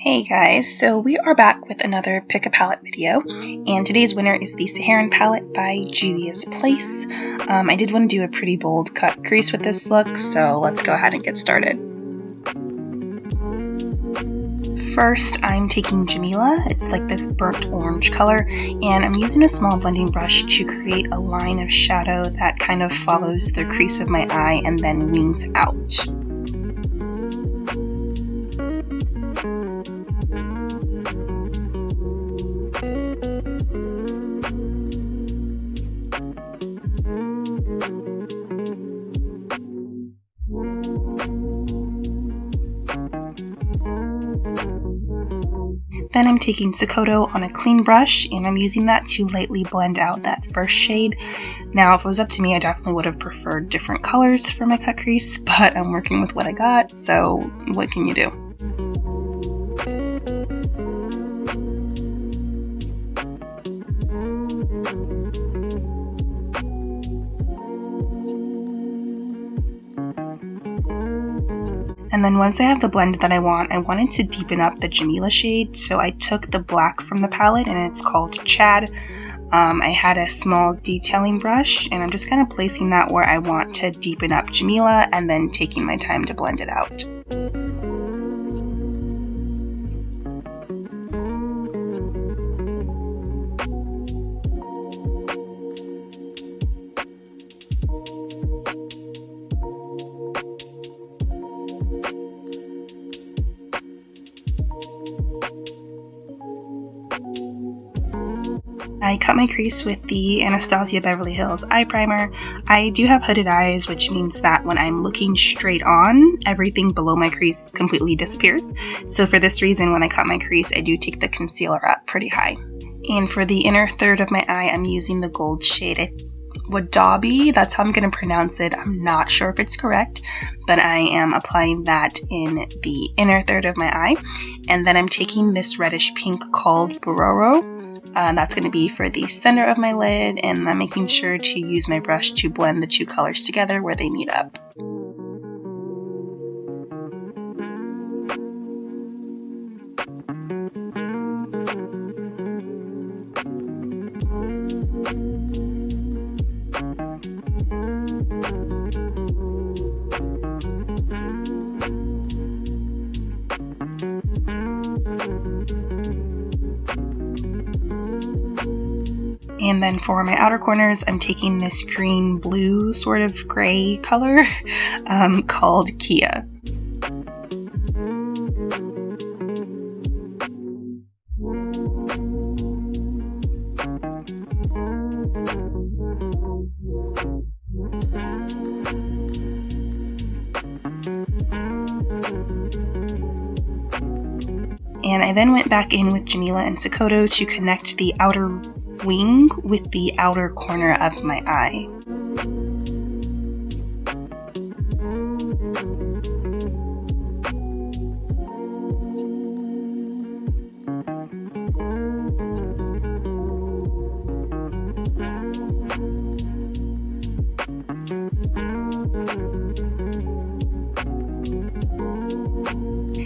Hey guys, so we are back with another Pick a Palette video, and today's winner is the Saharan Palette by JUVIA'S Place. I did want to do a pretty bold cut crease with this look, so let's go ahead and get started. First, I'm taking Jamila. It's like this burnt orange color, and I'm using a small blending brush to create a line of shadow that kind of follows the crease of my eye and then wings out. Then I'm taking XOXO on a clean brush, and I'm using that to lightly blend out that first shade. Now, if it was up to me, I definitely would have preferred different colors for my cut crease, but I'm working with what I got, so what can you do? And then once I have the blend that I wanted to deepen up the Jamila shade, so I took the black from the palette, and it's called Chad. I had a small detailing brush, and I'm just kind of placing that where I want to deepen up Jamila, and then taking my time to blend it out. I cut my crease with the Anastasia Beverly Hills eye primer. I do have hooded eyes, which means that when I'm looking straight on, everything below my crease completely disappears. So for this reason, when I cut my crease, I do take the concealer up pretty high. And for the inner third of my eye, I'm using the gold shade Wadabi. That's how I'm going to pronounce it. I'm not sure if it's correct, but I am applying that in the inner third of my eye. And then I'm taking this reddish pink called Bororo. That's going to be for the center of my lid, and I'm making sure to use my brush to blend the two colors together where they meet up. And then for my outer corners, I'm taking this green blue sort of gray color called Kia. And I then went back in with Jamila and XOXO to connect the outer wing with the outer corner of my eye.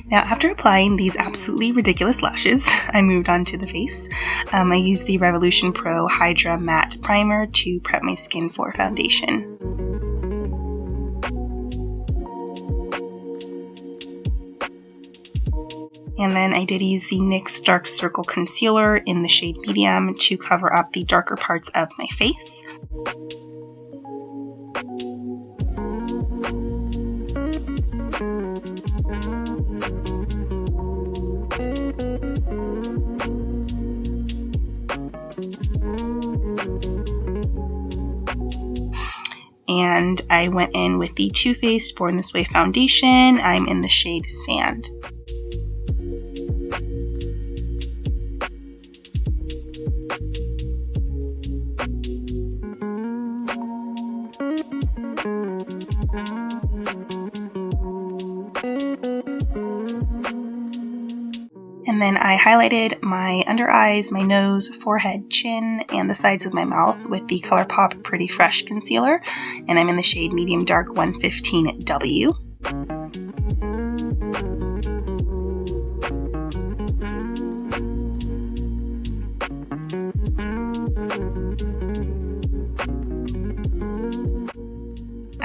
Now, after applying these absolutely ridiculous lashes, I moved on to the face. I used the Revolution Pro HYDRA Matte Primer to prep my skin for foundation. And then I did use the NYX Dark Circle Concealer in the shade Medium to cover up the darker parts of my face. And I went in with the Too Faced Born This Way foundation. I'm in the shade Sand. And then I highlighted my under eyes, my nose, forehead, chin, and the sides of my mouth with the ColourPop Pretty Fresh concealer. And I'm in the shade Medium Dark 115W.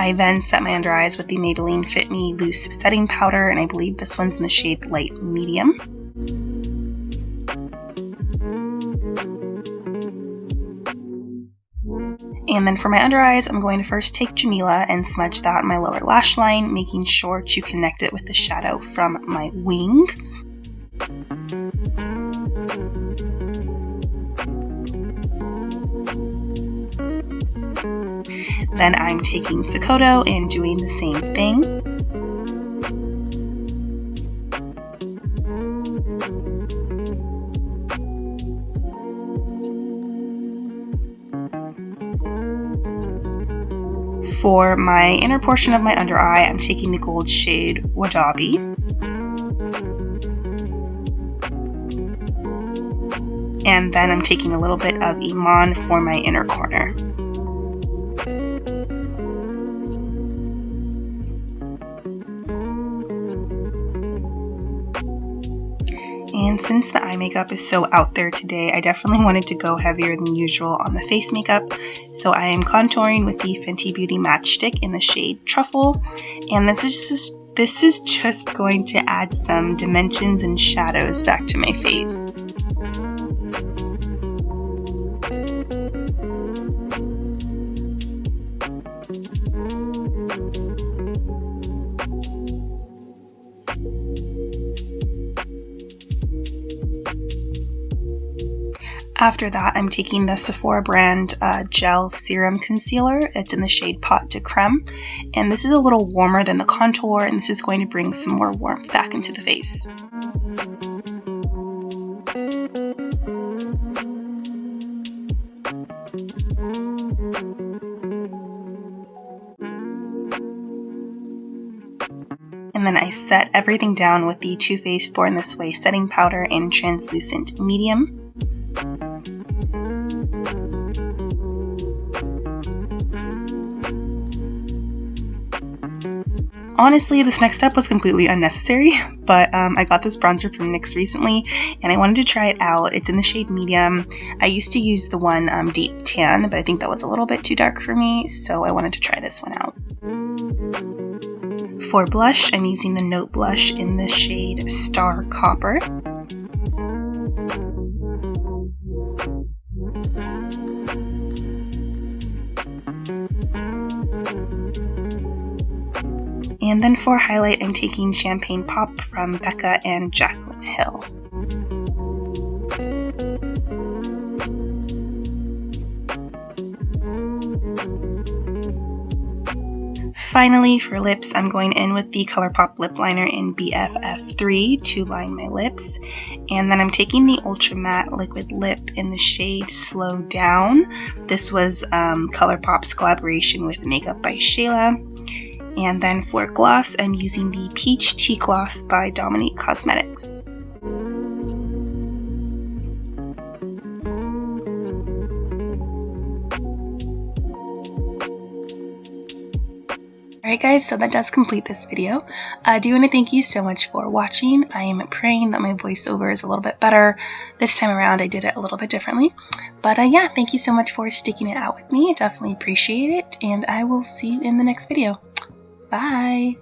I then set my under eyes with the Maybelline Fit Me Loose Setting Powder, and I believe this one's in the shade Light Medium. And then for my under eyes, I'm going to first take Jamila and smudge that on my lower lash line, making sure to connect it with the shadow from my wing. Then I'm taking COLOURPOP and doing the same thing. For my inner portion of my under eye, I'm taking the gold shade Wadabi. And then I'm taking a little bit of Iman for my inner corner. And since the eye makeup is so out there today, I definitely wanted to go heavier than usual on the face makeup. So I am contouring with the Fenty Beauty Matchstick in the shade Truffle. And this is just going to add some dimensions and shadows back to my face. After that, I'm taking the Sephora brand Gel Serum Concealer. It's in the shade Pot de Creme, and this is a little warmer than the contour, and this is going to bring some more warmth back into the face. And then I set everything down with the Too Faced Born This Way setting powder in translucent medium. Honestly, this next step was completely unnecessary, but I got this bronzer from NYX recently, and I wanted to try it out. It's in the shade medium. I used to use the one Deep Tan, but I think that was a little bit too dark for me, so I wanted to try this one out. For blush, I'm using the Note Blush in the shade Star Copper. And then for highlight, I'm taking Champagne Pop from BECCA and JACLYN Hill. Finally, for lips, I'm going in with the ColourPop lip liner in BFF3 to line my lips. And then I'm taking the Ultra Matte Liquid Lip in the shade Slow Down. This was ColourPop's collaboration with Makeup by Shayla. And then for gloss, I'm using the Peach Tea Gloss by Dominique Cosmetics. Alright guys, so that does complete this video. I do want to thank you so much for watching. I am praying that my voiceover is a little bit better. This time around I did it a little bit differently. But yeah, thank you so much for sticking it out with me. I definitely appreciate it, and I will see you in the next video. Bye!